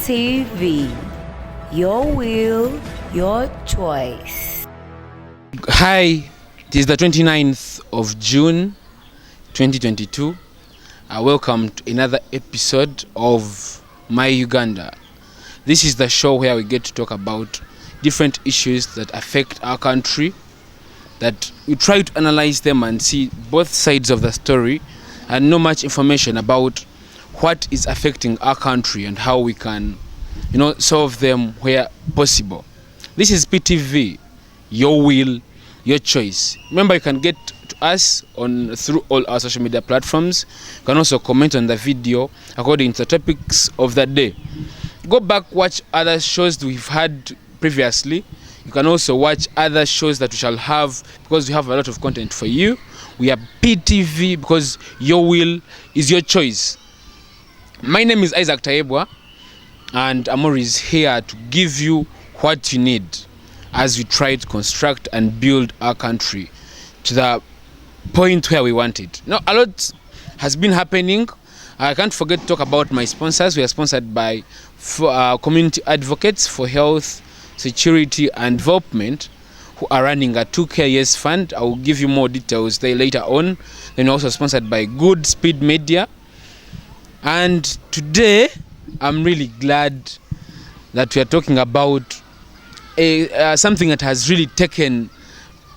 TV. Your will, your choice. Hi, it is the 29th of June 2022. Welcome to another episode of My Uganda. This is the show where we get to talk about different issues that affect our country, that we try to analyze them and see both sides of the story and know much information about what is affecting our country and how we can, solve them where possible. This is PTV, your will, your choice. Remember, you can get to us through all our social media platforms. You can also comment on the video according to the topics of the day. Go back, watch other shows that we've had previously. You can also watch other shows that we shall have, because we have a lot of content for you. We are PTV because your will is your choice. My name is Tayebwa, and I'm always here to give you what you need as we try to construct and build our country to the point where we want it. Now, a lot has been happening. I can't forget to talk about my sponsors. We are sponsored by community advocates for health, security and development, who are running a 2K Yes Fund. I will give you more details there later on. Then also sponsored by Good Speed Media. And today, I'm really glad that we are talking about something that has really taken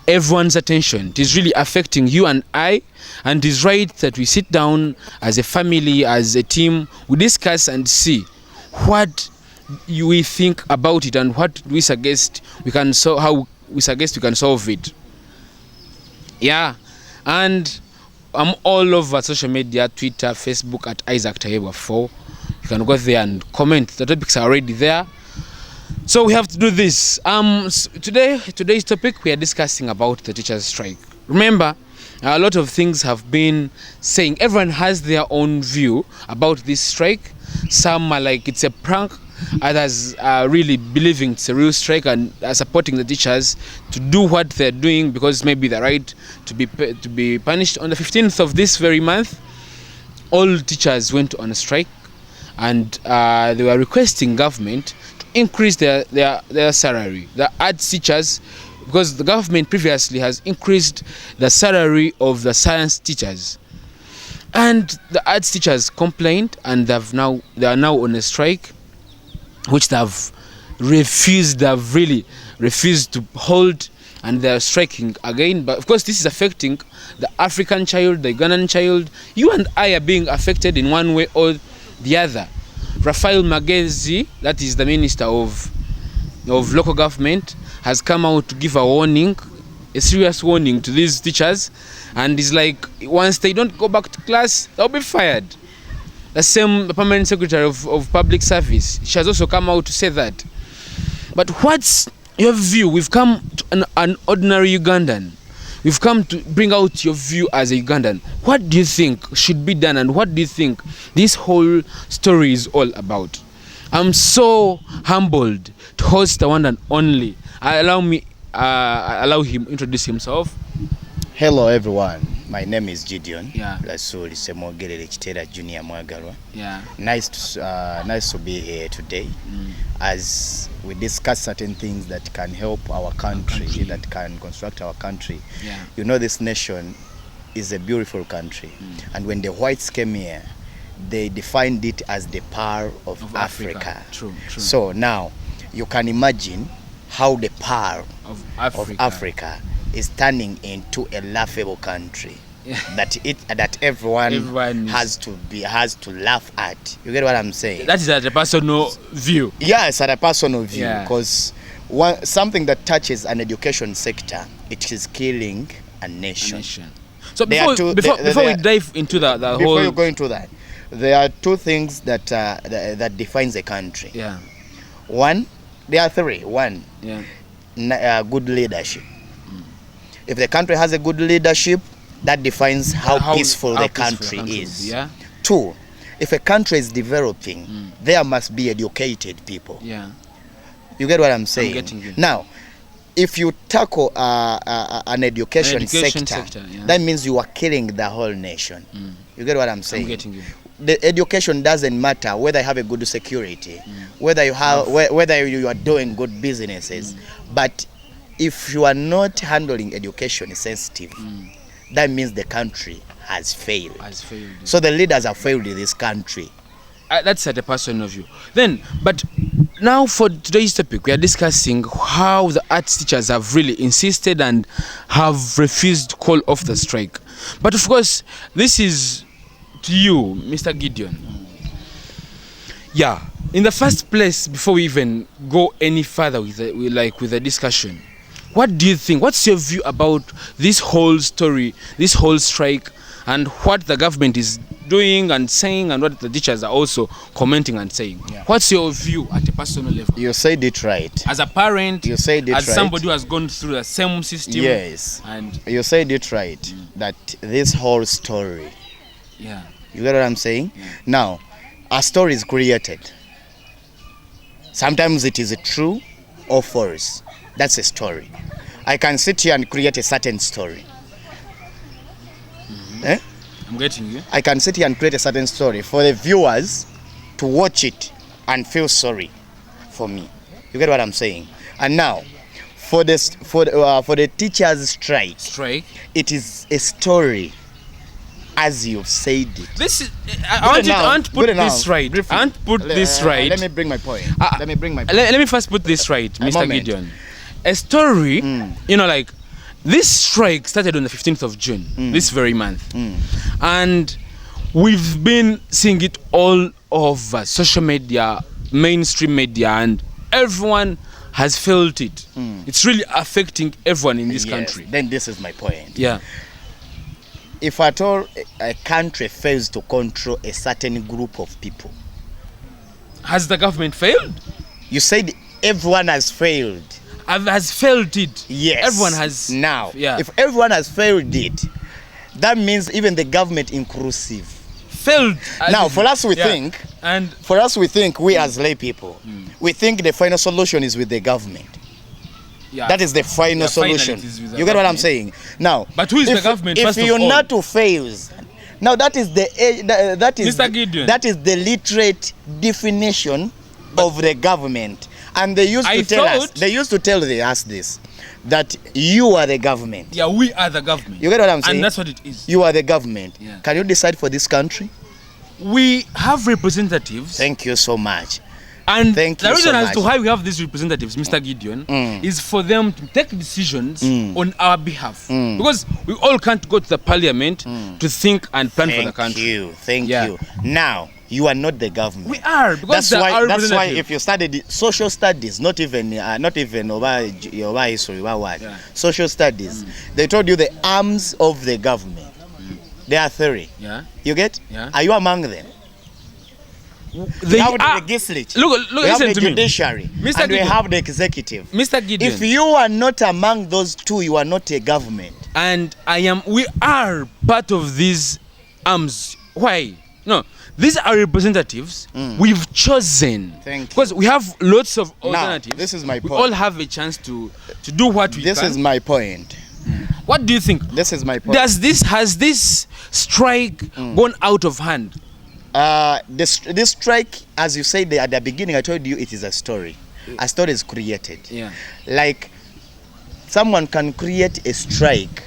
everyone's attention. It is really affecting you and I, and it is right that we sit down as a family, as a team, we discuss and see what we think about it and what we suggest we can how we suggest we can solve it. Yeah, and I'm all over social media, Twitter, Facebook at Tayebwa 4. You can go there and comment. The topics are already there. So we have to do this. Today's topic, we are discussing about the teachers' strike. Remember, a lot of things have been saying. Everyone has their own view about this strike. Some are like it's a prank. Others are really believing it's a real strike and are supporting the teachers to do what they're doing because maybe they're right to be punished. On the 15th of this very month, all teachers went on a strike, and they were requesting government to increase their salary. The arts teachers, because the government previously has increased the salary of the science teachers, and the arts teachers complained, and they are now on a strike, which they've really refused to hold, and they're striking again. But of course, this is affecting the African child, the Ugandan child. You and I are being affected in one way or the other. Raphael Magezi, that is the Minister of Local Government, has come out to give a serious warning to these teachers, and is like, once they don't go back to class, they'll be fired. The same Permanent Secretary of Public Service, she has also come out to say that. But what's your view? We've come to an ordinary Ugandan. We've come to bring out your view as a Ugandan. What do you think should be done, and what do you think this whole story is all about? I'm so humbled to host the one and only. Allow him introduce himself. Hello everyone, my name is Gideon. Yeah. Junior Mwagalwa. Yeah. Nice to be here today as we discuss certain things that can help our country, that can construct our country. Yeah. You know, this nation is a beautiful country, and when the whites came here, they defined it as the pearl of Africa. True. So now you can imagine how the pearl of Africa is turning into a laughable country. Yeah. that everyone has to laugh at. You get what I'm saying? That is at a personal view. Yes, at a personal view, yeah. Because something that touches an education sector, it is killing a nation. So before we dive into the whole, before you go into that, there are two things that defines a country. Yeah. There are three. One, good leadership. If the country has a good leadership, that defines how peaceful the country is. Yeah. Two, if a country is developing, there must be educated people. Yeah. You get what I'm saying? I'm getting you. Now, if you tackle an education sector, yeah, that means you are killing the whole nation. You get what I'm saying? I'm getting you. the education doesn't matter whether you have a good security, whether you have whether you are doing good businesses, but if you are not handling education sensitive, that means the country has failed. So the leaders have failed in this country. That's at a personal view. Then, but now for today's topic, we are discussing how the arts teachers have really insisted and have refused to call off the strike. But of course, this is to you, Mr. Gideon. Yeah, in the first place, before we even go any further with the discussion, what do you think? What's your view about this whole story, this whole strike, and what the government is doing and saying, and what the teachers are also commenting and saying? Yeah. What's your view at a personal level? You said it right. As a parent, you said it as right. somebody who has gone through the same system. Yes. And you said it right, that this whole story. Yeah. You get what I'm saying? Yeah. Now, a story is created. Sometimes it is true or false. That's a story. I can sit here and create a certain story. Eh? I'm getting you. I can sit here and create a certain story for the viewers to watch it and feel sorry for me. You get what I'm saying? And now, for the teachers' strike, it is a story, as you've said it. This is. I want to put this right. I want to put this right. Let me bring my point. Let me first put this right, Mr. Gideon. A story, like. This strike started on the 15th of June, this very month. And we've been seeing it all over social media, mainstream media, and everyone has felt it. It's really affecting everyone in this country. Then this is my point. Yeah. If at all a country fails to control a certain group of people. Has the government failed? You said everyone has failed. Has failed it. Yes. Everyone has. Now, yeah. If everyone has failed it, that means even the government inclusive. Failed. Now, for us, we think, we as lay people, we think the final solution is with the government. Yeah. That is the final solution. You get what I'm saying? Now, but who is the government? If UNATO fails, now that is Mr. Gideon. That is the literate definition of the government. And they used to tell us this, that you are the government. Yeah, we are the government. You get what I'm saying? And that's what it is. You are the government. Yeah. Can you decide for this country? We have representatives. Thank you so much. And the reason as to why we have these representatives, Mr. Gideon, is for them to take decisions on our behalf. Because we all can't go to the parliament to think and plan for the country. Thank you. Now, you are not the government. We are, because that's why if you studied social studies, not even social studies, they told you the arms of the government. There are 3. Yeah. You get? Yeah. Are you among them? We have the legislature. Look, we have listen the to me. Judiciary. Mr. And we have the executive. Mr. Gideon. If you are not among those 2, you are not a government. And we are part of these arms. Why? No. These are representatives we've chosen. Thank you. Because we have lots of alternatives. Now, this is my point. We all have a chance to do what we can. This is my point. What do you think? This is my point. Has this strike gone out of hand? This strike, as you said at the beginning, I told you it is a story. A story is created. Yeah. Like someone can create a strike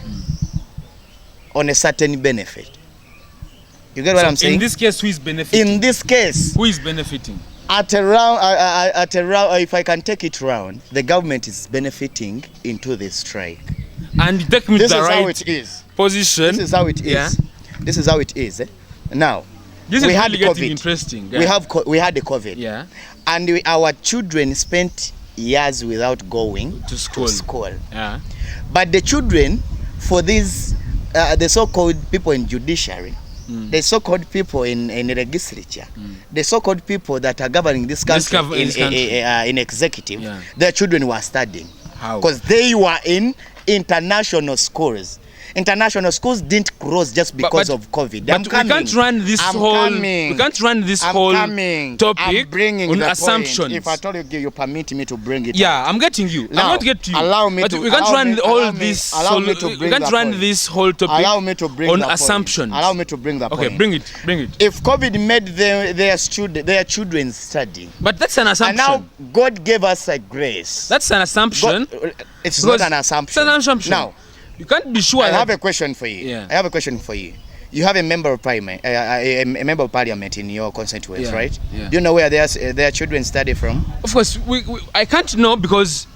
on a certain benefit. You get what I'm saying? In this case, who is benefiting? In this case, who is benefiting? At around, if I can take it round, the government is benefiting into the strike. And take me to the right position. This is how it is. Yeah. This is how it is. Now, this we is had really COVID. Getting interesting. Yeah. We had the COVID. Yeah. And our children spent years without going to school. Yeah. But the children, for these, the so-called people in judiciary, the so-called people in the legislature, the so-called people that are governing this country, in executive, their children were studying. How? Because they were in international schools. International schools didn't close just because of COVID. But we can't run this whole topic on assumptions. If I told you permit me to bring it. Yeah, I'm getting you. Now, I'm not getting you. Allow me but to. We can't run this whole topic allow me to bring on the assumptions. Point. Allow me to bring the point. Okay, bring it. If COVID made their children study, but that's an assumption. And now God gave us a grace. That's an assumption. It's not an assumption. It's an assumption. Now, you can't be sure. I have a question for you. Yeah. I have a question for you. You have a member of parliament, in your constituency, right? Yeah. Do you know where their children study from? Of course, I can't know because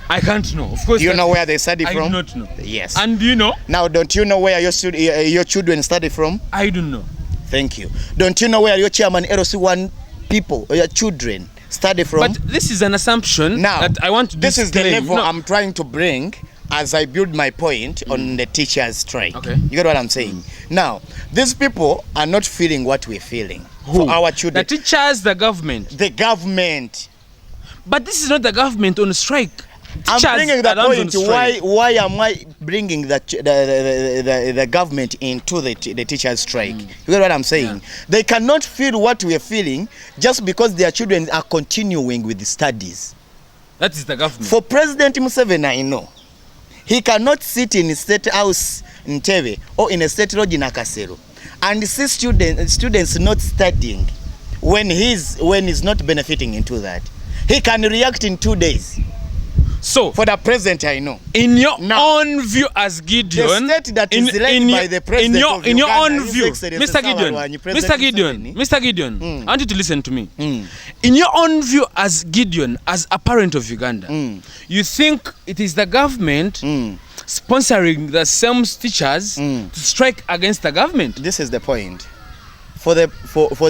I can't know. Of course. Do you know where they study from? I do not know. Yes. And do you know? Now, don't you know where your children study from? I don't know. Thank you. Don't you know where your chairman LC1 people or your children study from? But this is an assumption now, that I want to this disclaim. Is the level I'm trying to bring as I build my point on the teachers' strike. Okay. You get what I'm saying? Now, these people are not feeling what we're feeling. Who? For our children. The teachers, the government. The government. But this is not the government on strike. I'm bringing the point. Why am I bringing the government into the teachers' strike? You get what I'm saying? Yeah. They cannot feel what we are feeling just because their children are continuing with the studies. That is the government. For President Museveni, I know. He cannot sit in a state house in Tebe or in a state lodge in Akasero and see students not studying when he's not benefiting into that. He can react in 2 days. So, for the president, I know. In your own view as Gideon, the state that is led by the president in your own view, Mr. Gideon, I want you to listen to me. In your own view as Gideon, as a parent of Uganda, you think it is the government sponsoring the same teachers to strike against the government? This is the point. For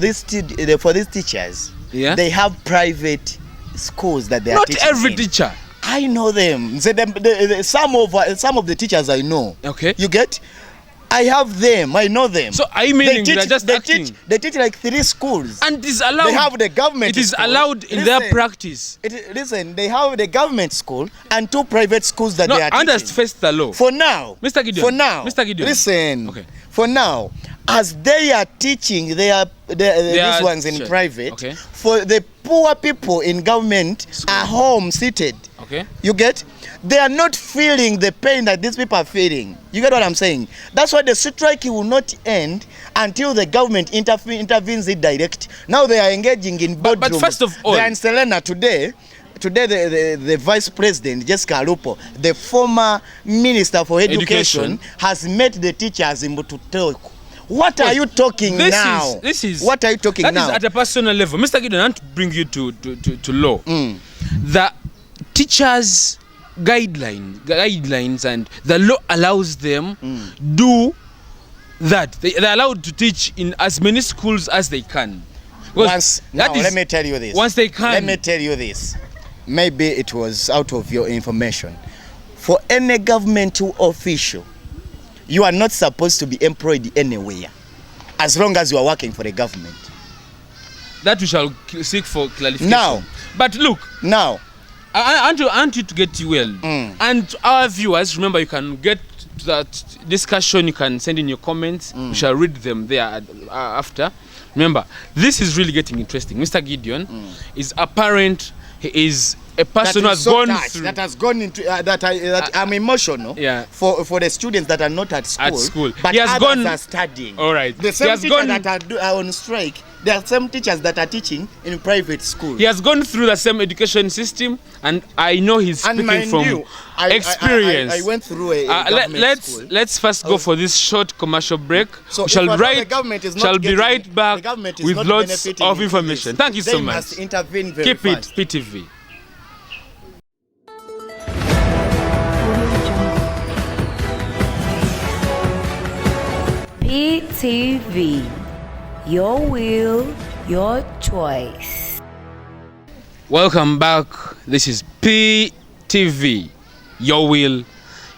these teachers, they have private schools that they are teaching. Not every teacher. I know them. Some of the teachers I know. Okay. You get? I have them. I know them. So I mean they teach like 3 schools. And it is allowed. They have the government. It is allowed in their practice. Listen, they have the government school and 2 private schools that they are teaching. And face the law. For now. Mr. Gideon. For now. Mr. Gideon. Listen. Okay. For now, as they are teaching, these ones in private. Okay. For the poor people in government are home seated. Okay. You get? They are not feeling the pain that these people are feeling. You get what I'm saying? That's why the strike will not end until the government intervenes it direct. Now they are engaging in boardrooms. But first of all, they are in Selena today. Today, the Vice President, Jessica Lupo, the former Minister for Education, has met the teachers in Bututelku. What are you talking now? What are you talking now? That is at a personal level. Mr. Gideon, I want to bring you to law. The teachers' guidelines and the law allows them do that. They're allowed to teach in as many schools as they can. Let me tell you this. Once they can. Let me tell you this. Maybe it was out of your information. For any governmental official, you are not supposed to be employed anywhere as long as you are working for the government. That we shall seek for clarification. Now, but look. Now, I want you to get well. And our viewers, remember, you can get to that discussion. You can send in your comments. We shall read them there after. Remember, this is really getting interesting. Mr. Gideon is a parent. He is a person who has gone through. That has gone into that I'm emotional. Yeah. For the students that are not at school. But he has others are studying. All right. The same teachers that are on strike. There are some teachers that are teaching in private schools. He has gone through the same education system, and I know he's speaking from experience. I went through a government school. Let's first go for this short commercial break. So we shall be right back with lots of information. Thank you so much. Keep it PTV. PTV. Your will, your choice. Welcome back. This is PTV. Your will,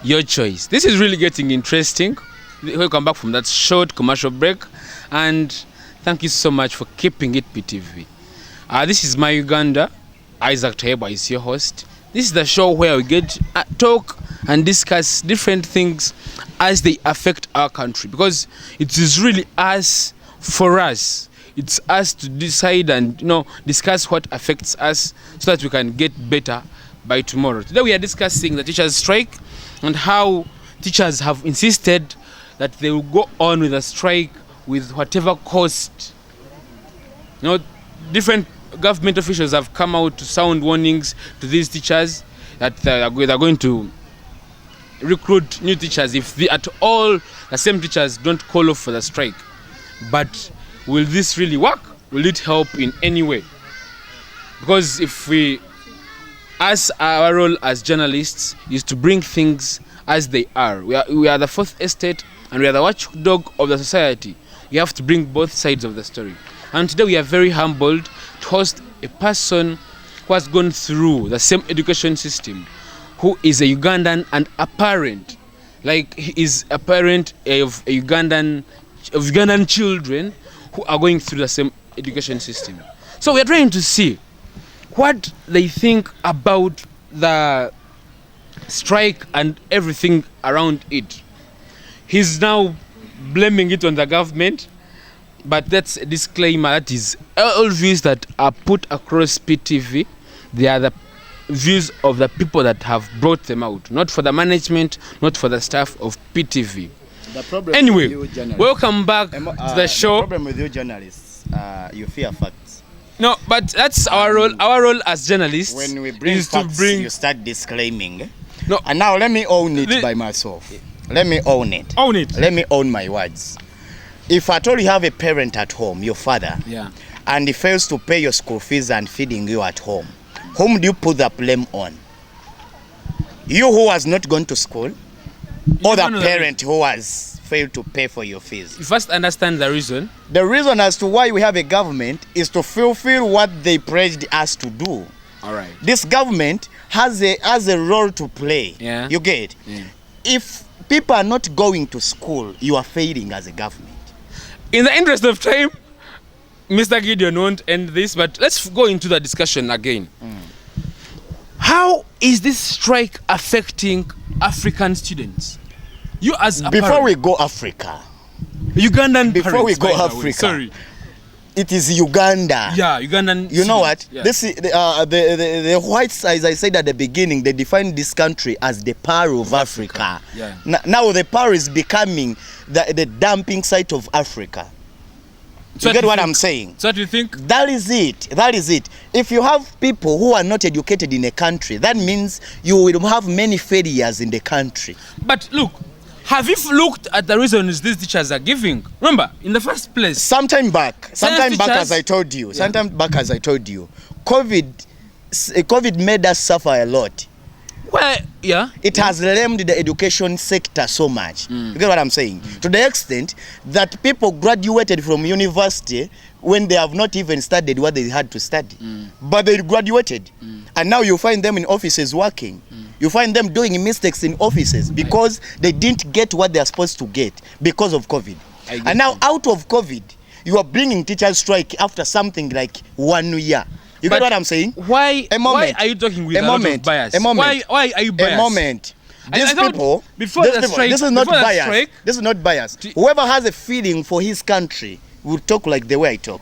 your choice. This is really getting interesting. Welcome back from that short commercial break. And thank you so much for keeping it PTV. This is My Uganda. Isaac Tayebwa is your host. This is the show where we get to talk and discuss different things as they affect our country, because it is really us for us. It's us to decide and discuss what affects us so that we can get better by tomorrow. Today we are discussing the teachers' strike and how teachers have insisted that they will go on with a strike with whatever cost. Different government officials have come out to sound warnings to these teachers that they are going to recruit new teachers if at all the same teachers don't call off for the strike. But will this really work? Will it help in any way? Because our role as journalists is to bring things as they are. We are the fourth estate and we are the watchdog of the society. We have to bring both sides of the story. And today we are very humbled to host a person who has gone through the same education system, who is a Ugandan and a parent. Like, he is a parent of Ugandan children who are going through the same education system. So we are trying to see what they think about the strike and everything around it. He's now blaming it on the government, but that's a disclaimer. That is all views that are put across PTV. They are the views of the people that have brought them out, not for the management, not for the staff of PTV. The problem anyway, with you welcome back to the show. The problem with you journalists, you fear facts. No, but that's our role. Our role as journalists when we bring is facts, to bring. You start disclaiming. No, and now let me own it by myself. Let me own it. Own it. Let me own my words. If at all you have a parent at home, your father, and he fails to pay your school fees and feeding you at home, whom do you put the blame on? You who has not gone to school, or the parent who has failed to pay for your fees? You first understand the reason. The reason as to why we have a government is to fulfill what they pledged us to do. All right. This government has a role to play. Yeah. You get? Yeah. If people are not going to school, you are failing as a government. In the interest of time, Mr. Gideon won't end this, but let's go into the discussion again. How is this strike affecting African students? You as a Before parent, we go Africa, Ugandan before parents, we go by the way. Africa, Sorry. It is Uganda. Yeah, Ugandan. You know what? Yeah. This is the whites, as I said at the beginning, they defined this country as the pearl of Africa. Yeah. Now the pearl is becoming the dumping site of Africa. So you get what I'm saying? So what do you think? That is it. That is it. If you have people who are not educated in a country, that means you will have many failures in the country. But look, have you looked at the reasons these teachers are giving? Remember, in the first place, sometime back as I told you, COVID made us suffer a lot. Well, yeah. It has lamed the education sector so much. You get what I'm saying? To the extent that people graduated from university when they have not even studied what they had to study. But they graduated. And now you find them in offices working. You find them doing mistakes in offices because they didn't get what they are supposed to get because of COVID. And now out of COVID, you are bringing teachers' strike after something like 1 year. You get what I'm saying? Why are you talking with a lot of bias? Why are you biased? A moment. These people, before the strike, this is not bias. This is not bias. Whoever has a feeling for his country will talk like the way I talk.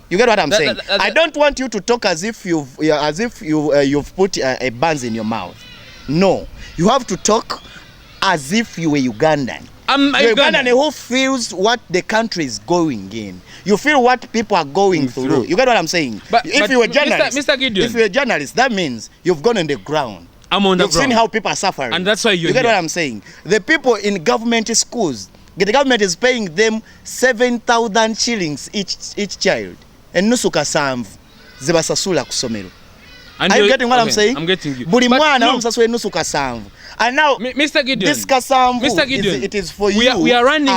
You get what I'm saying? I don't want you to talk as if you've put a buns in your mouth. No, you have to talk as if you were Ugandan. I'm a Ugandan who feels what the country is going in. You feel what people are going through. You get what I'm saying? But if you're a journalist, Mr. Gideon, if you're a journalist, that means you've gone on the ground. I'm on the ground. You've seen how people are suffering. And that's why you get what I'm saying? The people in government schools, the government is paying them 7,000 shillings each child. And nusuka samvu zibasasula kusomero. Are you getting what I'm saying? I'm getting you. Buli mwana bamsasule nusuka samvu. And now, Mr. Gideon, this kasamvu, Mr. Gideon, it is for you. We are running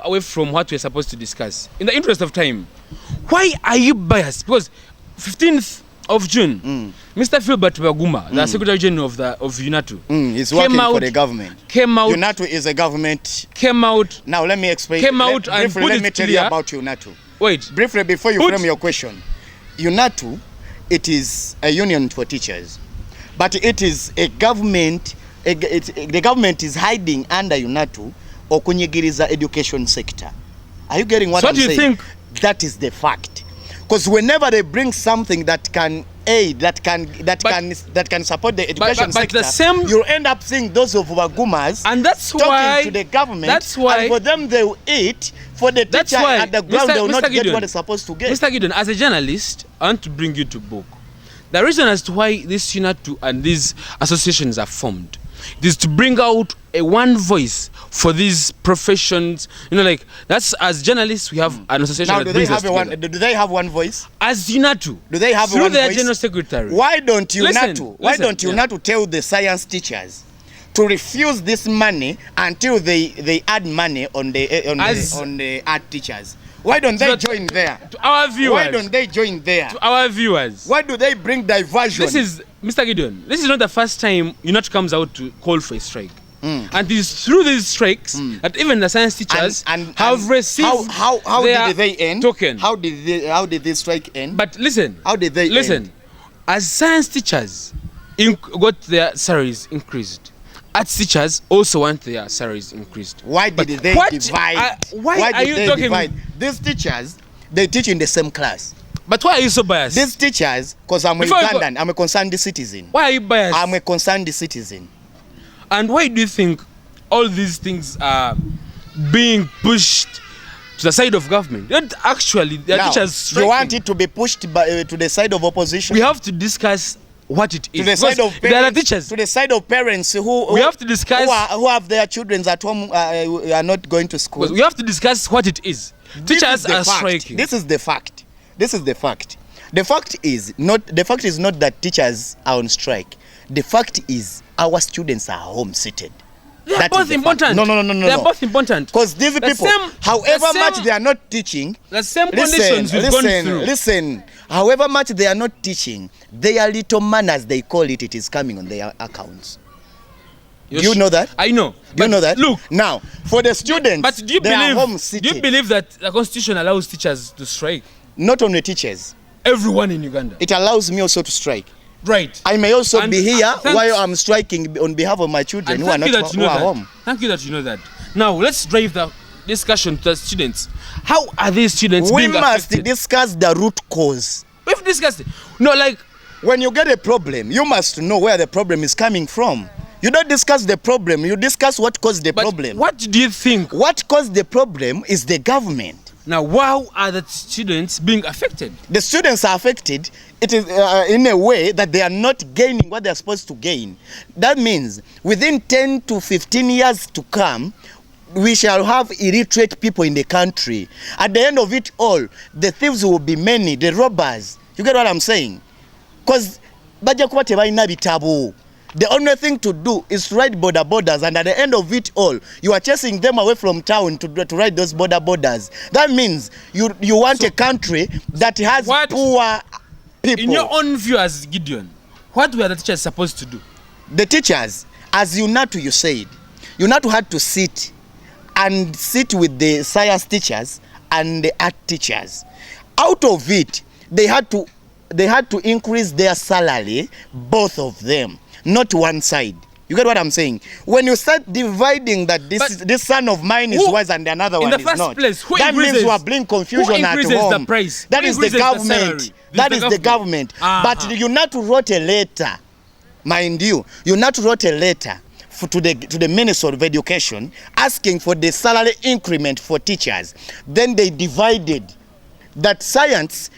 away from what we're supposed to discuss. In the interest of time, why are you biased? Because 15th of June, Mr. Philbert Baguma, the Secretary General of UNATU, is working for the government. Came out. UNATU is a government. Came out. Now let me explain. Came out and briefly, let me tell you about UNATU. Wait. Briefly, before you frame your question, UNATU, it is a union for teachers, but it is a government the government is hiding under UNATU or kunyigiriza education sector. Are you getting what I'm saying? So do you think that is the fact? Because whenever they bring something that can aid, that can support the education sector, you'll end up seeing those of Wagumas and that's talking why, to the government. That's why, and for them they will eat. For the teacher at the ground, they will not get what they're supposed to get. Mr. Gideon, as a journalist, I want to bring you to book. The reason as to why this UNATU and these associations are formed is to bring out a one voice for these professions. You know, like that's as journalists we have an association. Now, that brings us together. do they have one voice? As UNATU, do they have through one their voice? general secretary. Why don't UNATU tell the science teachers to refuse this money until they add money on the art teachers? Why don't they join there? To our viewers. Why don't they join there? To our viewers. Why do they bring diversion? This is, Mr. Gideon, this is not the first time UNATU comes out to call for a strike. And it is through these strikes that even the science teachers have received how did they end? Token. How did this strike end? But listen. How did they end? As science teachers got their salaries increased, arts teachers also want their salaries increased. Why did they divide? Why are you talking? Divide? These teachers, they teach in the same class. But why are you so biased? These teachers, because I'm a Ugandan, I'm a concerned citizen. Why are you biased? I'm a concerned citizen. And why do you think all these things are being pushed to the side of government? Not actually, the teachers striking. You want it to be pushed to the side of opposition? We have to discuss what it is. To the side of parents, there are teachers. To the side of parents who we have to discuss who have their children at home are not going to school. We have to discuss what it is. Teachers are striking. This is the fact. This is the fact. The fact is not that teachers are on strike. The fact is our students are home seated. They are both important. No. They are both important. Because these people, however much they are not teaching, the same conditions we've gone through. Listen, however much they are not teaching, their little manners, they call it, it is coming on their accounts. Do you know that? I know. Do you know that? Look. Now, for the students, but do you are home seated. Do you believe that the Constitution allows teachers to strike? Not only teachers. Everyone in Uganda. It allows me also to strike. Right. I may also be here while I'm striking on behalf of my children who are home. Thank you that you know that. Now, let's drive the discussion to the students. How are these students being affected? We must discuss the root cause. We've discussed it. No, like, when you get a problem, you must know where the problem is coming from. You don't discuss the problem, you discuss what caused the problem. What do you think? What caused the problem is the government. Now, how are the students being affected? The students are affected. It is in a way that they are not gaining what they are supposed to gain. That means within 10 to 15 years to come, we shall have illiterate people in the country. At the end of it all, the thieves will be many, the robbers. You get what I'm saying? Because the only thing to do is to ride borders, and at the end of it all, you are chasing them away from town to ride those borders. That means you want a country that has poor people. In your own view as Gideon, what were the teachers supposed to do? The teachers, as UNATU, you said, UNATU had to sit with the science teachers and the art teachers. Out of it, they had to increase their salary, both of them. Not one side. You get what I'm saying? When you start dividing that this son of mine is wise and another one is not. In the first place, that means you are bringing confusion at home. The price? That is the government. That is the government. But you not wrote a letter, mind you. You not wrote a letter to the Minister of Education asking for the salary increment for teachers. Then they divided that science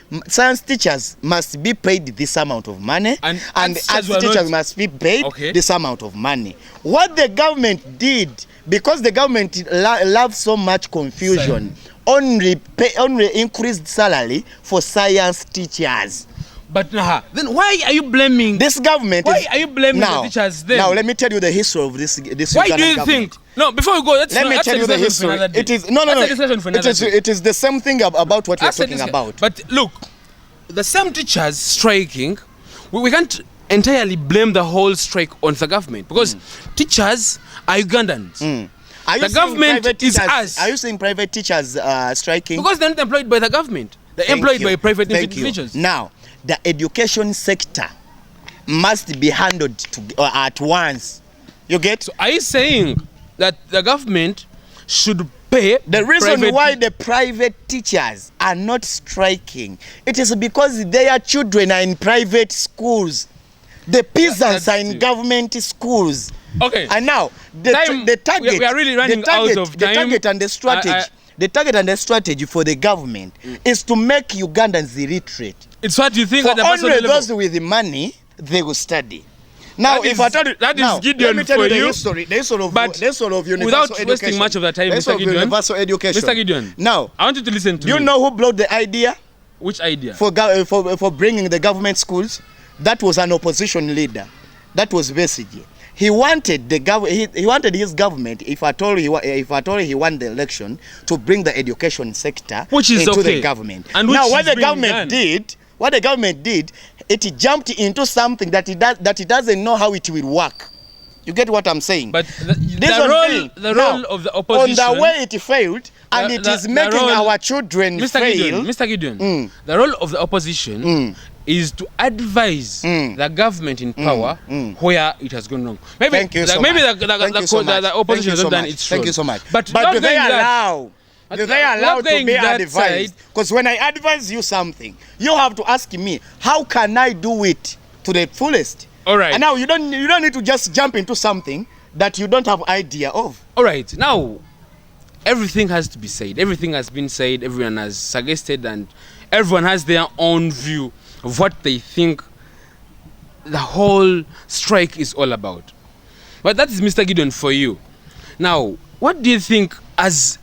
teachers must be paid this amount of money and arts teachers must be paid this amount of money. What the government did, because the government loves so much confusion, only increased salary for science teachers. But then why are you blaming this government? Why are you blaming the teachers then? Now let me tell you the history of this why do you think? No, before we go, let me tell you the history. It is it is the same thing about what we are talking about. But look, the same teachers striking, we can't entirely blame the whole strike on the government, because teachers are Ugandans. The government is us. Are you saying private teachers striking? Because they're not employed by the government. They're employed by private individuals. Now, the education sector must be handled at once. You get? So are you saying that the government should pay the reason why the private teachers are not striking? It is because their children are in private schools. The peasants are in government schools. Okay. And now the target, we are really running out of time. The target and the strategy. The target and the strategy for the government is to make Ugandans illiterate. It's what you think for at the only level. Those with the money, they will study. Now, that if I tell you that now, is Gideon let me tell for you the you, history, the history of universal without education. wasting much of the time, Mr. Gideon, universal education. Mr. Gideon, now I want you to listen to me. Do you know who brought the idea? Which idea? For bringing the government schools? That was an opposition leader. That was Besigye. He wanted he wanted his government, if at all he won the election, to bring the education sector into the government. And now what the government did, it jumped into something that it doesn't know how it will work. You get what I'm saying? But the role of the opposition, on the way it failed, and it is making our children fail. Mr. Gideon, the role of the opposition is to advise the government in power where it has gone wrong. Maybe the opposition has not done its role. Thank you so much. But they allow to be advised. Because when I advise you something, you have to ask me, how can I do it to the fullest? All right. And now you don't need to just jump into something that you don't have idea of. All right. Now, everything has to be said. Everything has been said. Everyone has suggested, and everyone has their own view of what they think the whole strike is all about. But that is Mr. Gideon for you. Now, what do you think as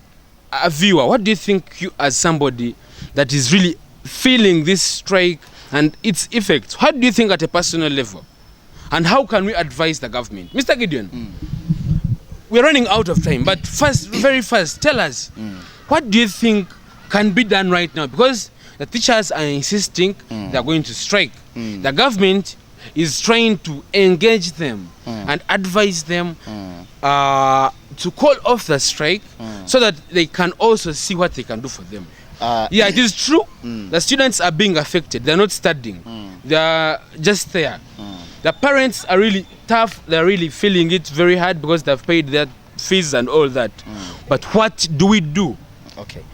a viewer? What do you think you as somebody that is really feeling this strike and its effects? What do you think at a personal level? And how can we advise the government? Mr. Gideon, we're running out of time, but very fast, tell us, what do you think can be done right now? Because the teachers are insisting they're going to strike. The government is trying to engage them and advise them to call off the strike so that they can also see what they can do for them. Yeah, it is true. The students are being affected. They're not studying. They're just there. The parents are really tough. They're really feeling it very hard because they've paid their fees and all that. But what do we do? Okay.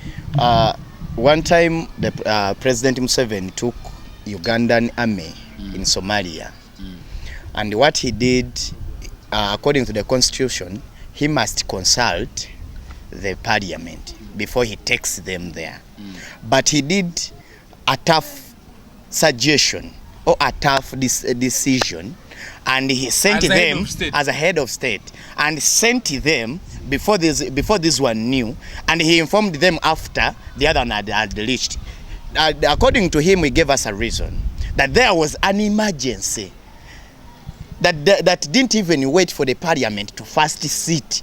One time, the President Museveni took Ugandan army in Somalia. And what he did, according to the constitution, he must consult the parliament before he takes them there. But he did a tough suggestion or a tough decision, and he sent them as a head of state, and sent them before this one knew, and he informed them after the other one had reached. According to him, he gave us a reason that there was an emergency that didn't even wait for the parliament to first sit.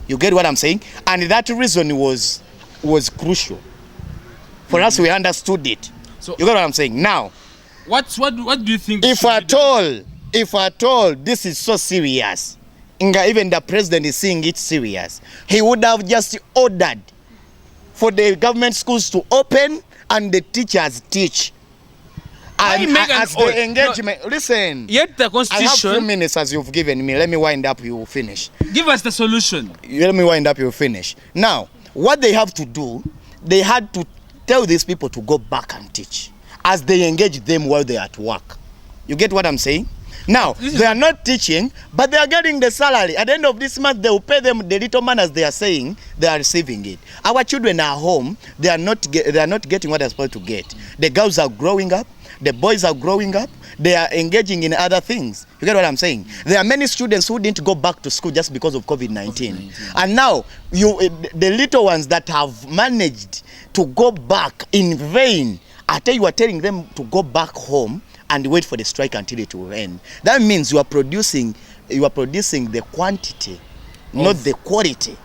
You get what I'm saying? And that reason was crucial for us. We understood it. So you get what I'm saying? Now, what do you think? If at all this is so serious, even the president is seeing it serious, he would have just ordered for the government schools to open and the teachers teach. And as the engagement, listen. Yet the constitution. I have 2 minutes as you've given me. Let me wind up. You will finish. Give us the solution. Let me wind up. You will finish. Now, what they have to do, they had to tell these people to go back and teach as they engage them while they are at work. You get what I'm saying? Now, they are not teaching, but they are getting the salary. At the end of this month, they will pay them the little money as they are saying they are receiving it. Our children are home. They are not getting what they're supposed to get. The girls are growing up. The boys are growing up. They are engaging in other things. You get what I'm saying? There are many students who didn't go back to school just because of COVID-19. And now, the little ones that have managed to go back in vain, you are telling them to go back home and wait for the strike until it will end. That means you are producing the quantity, not the quality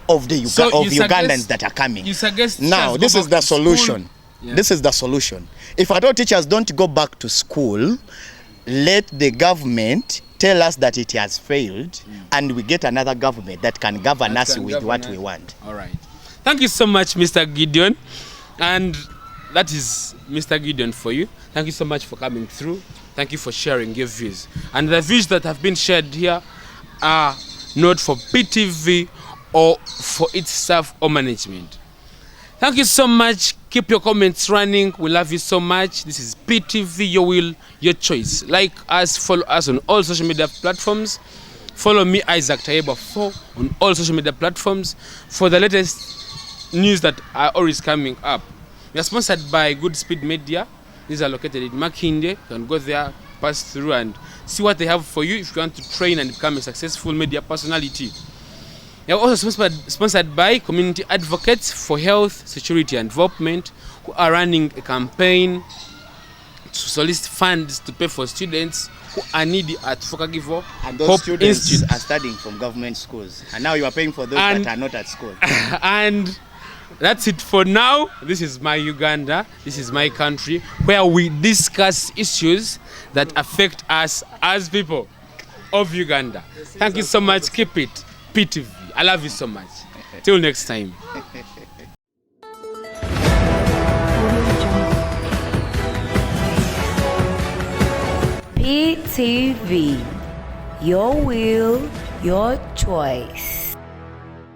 of the Ugandans that are coming. You suggest now this is the solution. Yeah. This is the solution. If our teachers don't go back to school, let the government tell us that it has failed, and we get another government that can govern us with what we want. All right. Thank you so much, Mr. Gideon. And that is Mr. Gideon for you. Thank you so much for coming through. Thank you for sharing your views. And the views that have been shared here are not for PTV or for its staff or management. Thank you so much. Keep your comments running. We love you so much. This is PTV, your will, your choice. Like us, follow us on all social media platforms. Follow me, Isaac Tayebwa 4, on all social media platforms for the latest news that are always coming up. We are sponsored by Good Speed Media. These are located in Makinde. You can go there, pass through and see what they have for you if you want to train and become a successful media personality. They are also sponsored by community advocates for health, security and development who are running a campaign to solicit funds to pay for students who are needy at Fokagivo. And those students are studying from government schools. And now you are paying for those that are not at school. And that's it for now. This is my Uganda. This is my country where we discuss issues that affect us as people of Uganda. Thank you so much. Keep it PTV. I love you so much. Till next time. PTV, your will, your choice.